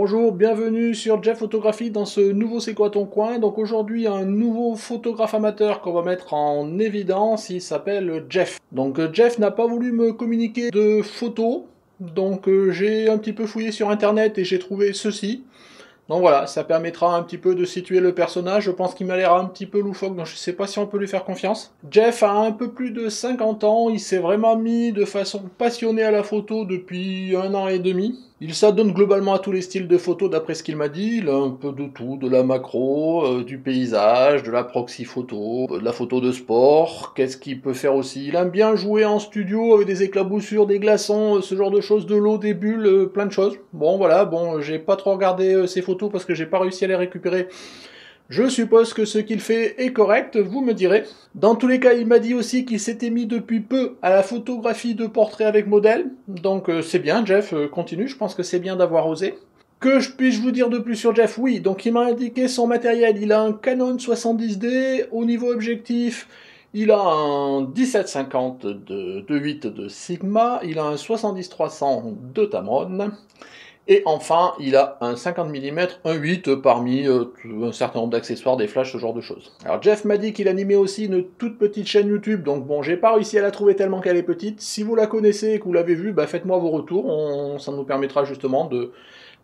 Bonjour, bienvenue sur Jeff Photographie dans ce nouveau C'est quoi ton coin. Donc aujourd'hui un nouveau photographe amateur qu'on va mettre en évidence, il s'appelle Jeff. Donc Jeff n'a pas voulu me communiquer de photos, donc j'ai un petit peu fouillé sur internet et j'ai trouvé ceci. Donc voilà, ça permettra un petit peu de situer le personnage. Je pense qu'il m'a l'air un petit peu loufoque, donc je ne sais pas si on peut lui faire confiance. Jeff a un peu plus de 50 ans, il s'est vraiment mis de façon passionnée à la photo depuis 1 an et demi. Il s'adonne globalement à tous les styles de photo d'après ce qu'il m'a dit. Il a un peu de tout, de la macro, du paysage, de la proxy photo, de la photo de sport. Qu'est-ce qu'il peut faire aussi? Il aime bien jouer en studio avec des éclaboussures, des glaçons, ce genre de choses, de l'eau, des bulles, plein de choses. Bon voilà, bon j'ai pas trop regardé ses photos parce que j'ai pas réussi à les récupérer. Je suppose que ce qu'il fait est correct, vous me direz. Dans tous les cas, il m'a dit aussi qu'il s'était mis depuis peu à la photographie de portrait avec modèle. Donc c'est bien, Jeff, continue, je pense que c'est bien d'avoir osé. Que je puisse vous dire de plus sur Jeff? Oui, donc il m'a indiqué son matériel. Il a un Canon 70D, au niveau objectif, il a un 1750 de 2.8 de Sigma, il a un 70-300 de Tamron. Et enfin, il a un 50 mm 1.8 parmi un certain nombre d'accessoires, des flashs, ce genre de choses. Alors Jeff m'a dit qu'il animait aussi une toute petite chaîne YouTube, donc bon, j'ai pas réussi à la trouver tellement qu'elle est petite. Si vous la connaissez et que vous l'avez vue, bah faites-moi vos retours, ça nous permettra justement de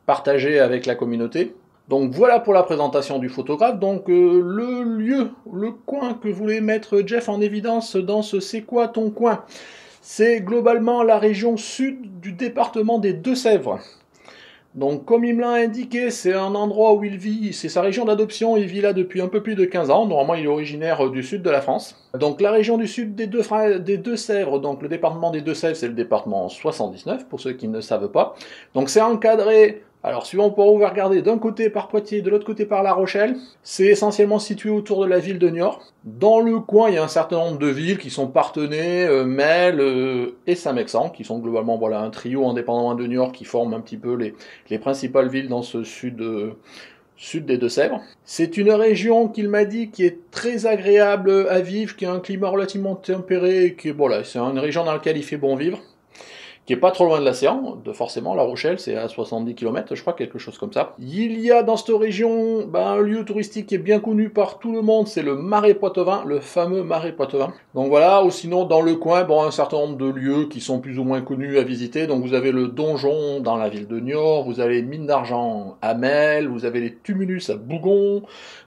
partager avec la communauté. Donc voilà pour la présentation du photographe. Donc le lieu, le coin que voulait mettre Jeff en évidence dans ce C'est quoi ton coin? C'est globalement la région sud du département des Deux-Sèvres. Donc comme il me l'a indiqué, c'est un endroit où il vit, c'est sa région d'adoption, il vit là depuis un peu plus de 15 ans, normalement il est originaire du sud de la France. Donc la région du sud des Deux-Sèvres, donc le département des Deux-Sèvres, c'est le département 79, pour ceux qui ne savent pas. Donc c'est encadré, alors suivant pour où vous regardez, d'un côté par Poitiers, de l'autre côté par La Rochelle. C'est essentiellement situé autour de la ville de Niort. Dans le coin, il y a un certain nombre de villes qui sont Parthenay, Mel et Saint-Mexan, qui sont globalement voilà, un trio indépendamment de Niort qui forment un petit peu les principales villes dans ce sud des Deux-Sèvres. C'est une région qu'il m'a dit qui est très agréable à vivre, qui a un climat relativement tempéré, qui voilà, c'est une région dans laquelle il fait bon vivre, qui est pas trop loin de l'océan, forcément, La Rochelle, c'est à 70 km, je crois, quelque chose comme ça. Il y a dans cette région un lieu touristique qui est bien connu par tout le monde, c'est le Marais Poitevin, le fameux Marais Poitevin. Donc voilà, ou sinon, dans le coin, bon, un certain nombre de lieux qui sont plus ou moins connus à visiter. Donc vous avez le Donjon dans la ville de Niort, vous avez les Mines d'Argent à Mel, vous avez les Tumulus à Bougon,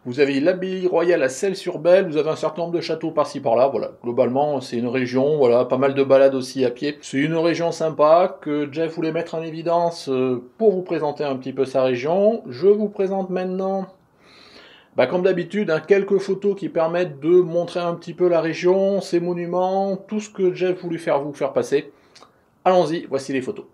vous avez l'abbaye royale à Celles-sur-Belle, vous avez un certain nombre de châteaux par-ci par-là, voilà. Globalement, c'est une région, voilà, pas mal de balades aussi à pied. C'est une région sympa que Jeff voulait mettre en évidence pour vous présenter un petit peu sa région. Je vous présente maintenant, comme d'habitude, quelques photos qui permettent de montrer un petit peu la région, ses monuments, tout ce que Jeff voulait vous faire passer. Allons-y, voici les photos.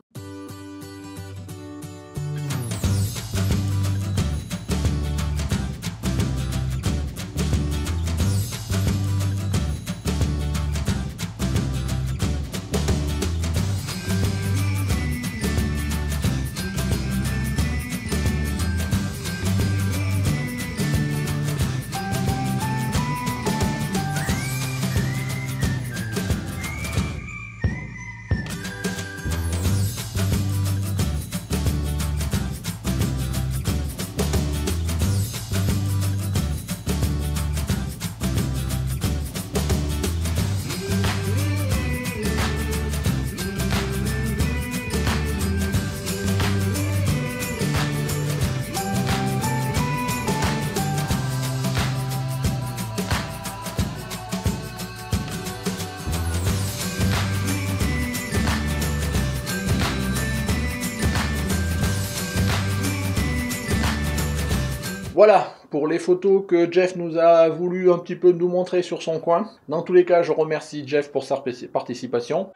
Voilà pour les photos que Jeff nous a voulu un petit peu nous montrer sur son coin. Dans tous les cas, je remercie Jeff pour sa participation.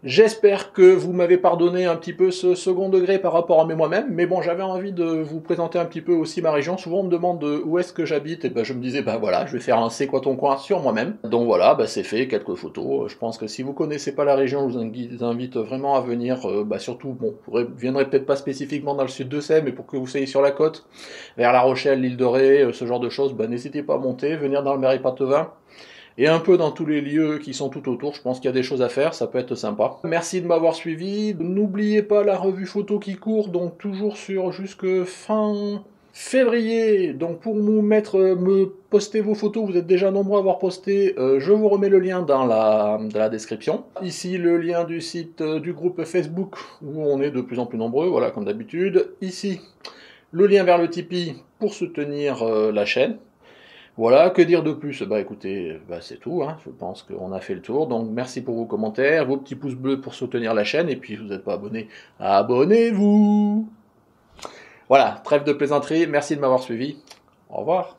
J'espère que vous m'avez pardonné un petit peu ce second degré par rapport à moi-même, mais bon, j'avais envie de vous présenter un petit peu aussi ma région. Souvent on me demande où est-ce que j'habite, et je me disais, voilà, je vais faire un C'est quoi ton coin sur moi-même. Donc voilà, c'est fait, quelques photos. Je pense que si vous connaissez pas la région, je vous invite vraiment à venir, surtout, bon, vous viendrez peut-être pas spécifiquement dans le sud de Sèvres, mais pour que vous soyez sur la côte, vers La Rochelle, l'île de Ré, ce genre de choses, n'hésitez pas à monter, venir dans le Marais Poitevin. et un peu dans tous les lieux qui sont tout autour. Je pense qu'il y a des choses à faire, ça peut être sympa. Merci de m'avoir suivi. N'oubliez pas la revue photo qui court, donc toujours sur jusque fin février. Donc pour me poster vos photos, vous êtes déjà nombreux à avoir posté, je vous remets le lien dans la description. Ici le lien du site du groupe Facebook où on est de plus en plus nombreux, voilà comme d'habitude. Ici le lien vers le Tipeee pour soutenir la chaîne. Voilà, que dire de plus? Bah écoutez, bah, c'est tout, hein. Je pense qu'on a fait le tour, donc merci pour vos commentaires, vos petits pouces bleus pour soutenir la chaîne, et puis si vous n'êtes pas abonné, abonnez-vous! Voilà, trêve de plaisanterie, merci de m'avoir suivi, au revoir.